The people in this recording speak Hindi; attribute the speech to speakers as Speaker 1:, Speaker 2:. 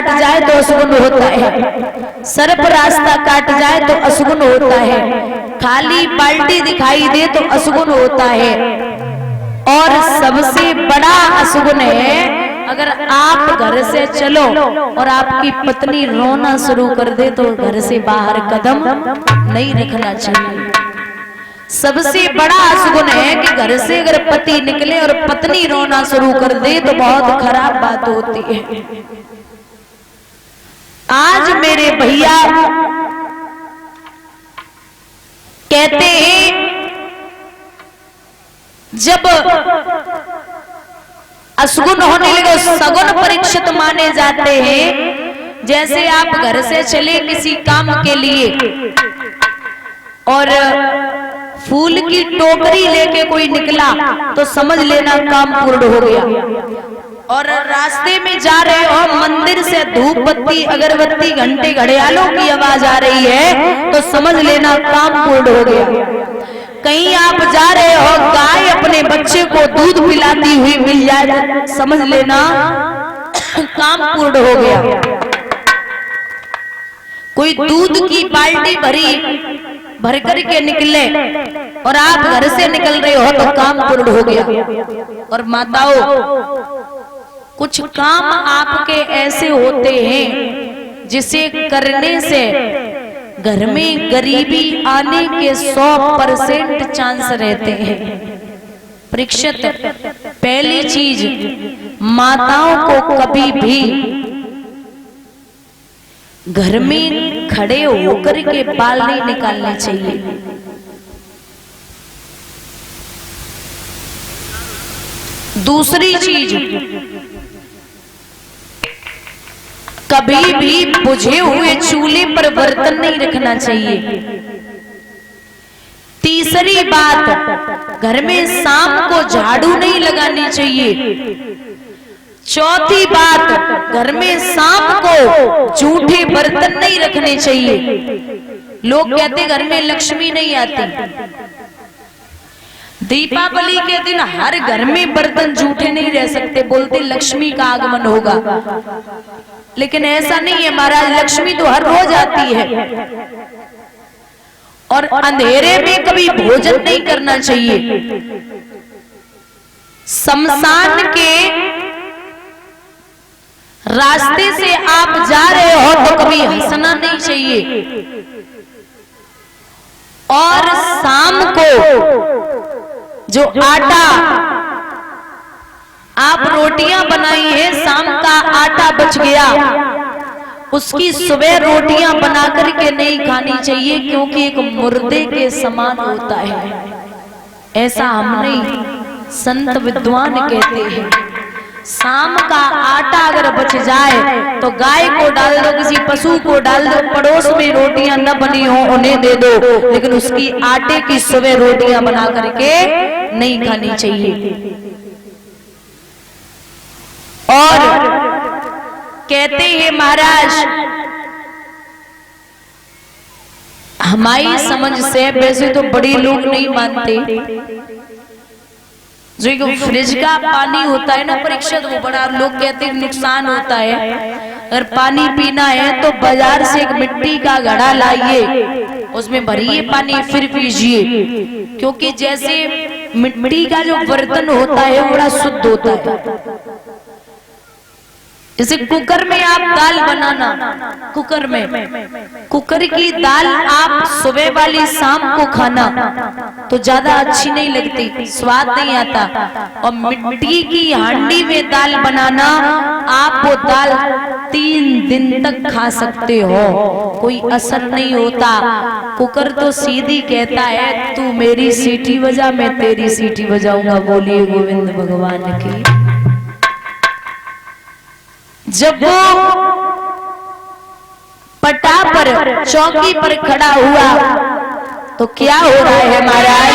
Speaker 1: काट जाए तो अशुगुन होता है, सर्प रास्ता काट जाए तो अशुगुन होता है, खाली बाल्टी दिखाई दे तो अशुगुन होता है। और सबसे बड़ा अशुगुन है अगर आप घर से चलो और आपकी पत्नी रोना शुरू कर दे तो घर से बाहर कदम नहीं रखना चाहिए। सबसे बड़ा अशुगुन है कि घर से अगर पति निकले और पत्नी रोना शुरू कर दे तो बहुत खराब बात होती है। आज मेरे भैया कहते हैं जब अशुगुन होने लगे सगुन परीक्षित माने जाते हैं। जैसे आप घर से चले किसी काम के लिए और फूल की टोकरी लेके कोई निकला तो समझ लेना काम पूर्ण हो गया। और रास्ते में जा रहे हो, मंदिर से धूप बत्ती अगरबत्ती घंटे घड़ियालों की आवाज आ रही है तो समझ लेना काम पूर्ण हो गया। कहीं आप जा रहे हो, गाय अपने बच्चे को दूध पिलाती हुई मिल जाए समझ लेना काम पूर्ण हो गया। कोई दूध की बाल्टी भर करके निकले और आप घर से निकल रहे हो तो काम पूर्ण हो गया। और माताओं, कुछ काम आपके ऐसे होते हैं जिसे करने से घर में गरीबी आने के 100% चांस रहते हैं। परीक्षित, पहली चीज, माताओं को कभी भी घर में खड़े होकर के बाल नहीं निकालने चाहिए। दूसरी चीज, कभी भी बुझे हुए चूल्हे पर बर्तन नहीं रखना चाहिए। तीसरी बात, घर में शाम को झाड़ू नहीं लगानी चाहिए। चौथी बात, घर में शाम को जूठे बर्तन नहीं रखने चाहिए। लोग कहते घर में लक्ष्मी नहीं आती। दीपावली के दिन हर घर में बर्तन जूठे नहीं रह सकते, बोलते लक्ष्मी का आगमन होगा, लेकिन ऐसा नहीं है महाराज। लक्ष्मी तो हर रोज आती है। और अंधेरे में कभी भोजन नहीं करना चाहिए। शमशान के रास्ते से आप जा रहे हो तो कभी हंसना नहीं चाहिए। और शाम को जो आटा आप रोटियां बनाई है, शाम का आटा बच गया, उसकी सुबह रोटियां बना करके नहीं खानी चाहिए, क्योंकि एक मुर्दे के समान होता है। ऐसा हम नहीं, संत विद्वान कहते हैं। शाम का आटा अगर बच जाए तो गाय को डाल दो, किसी पशु को डाल दो, पड़ोस में रोटियां न बनी हो उन्हें दे दो, लेकिन उसकी आटे की सुबह रोटियां बना करके नहीं खानी चाहिए। और कहते हैं महाराज, हमारी समझ से, वैसे तो बड़े लोग नहीं मानते, जो फ्रिज का पानी होता है ना परीक्षित, वो बड़ा लोग कहते हैं नुकसान होता है। अगर पानी पीना है तो बाजार से एक मिट्टी का घड़ा लाइए, उसमें भरिए पानी फिर पीजिए, क्योंकि जैसे मिट्टी का जो बर्तन होता है वो बड़ा शुद्ध होता है। जैसे कुकर में आप दाल बनाना, कुकर की दाल आप सुबह वाली शाम को खाना तो ज्यादा अच्छी नहीं लगती, स्वाद नहीं आता। और मिट्टी की हांडी में दाल बनाना, आप वो दाल 3 दिन तक खा सकते हो, कोई असर नहीं होता। कुकर तो सीधी कहता है, तू मेरी सीटी बजा, मैं तेरी सीटी बजाऊंगा। बोलिए गोविंद भगवान की। जब वो पटा पर, चौकी पर खड़ा हुआ तो क्या हो रहा है महाराज?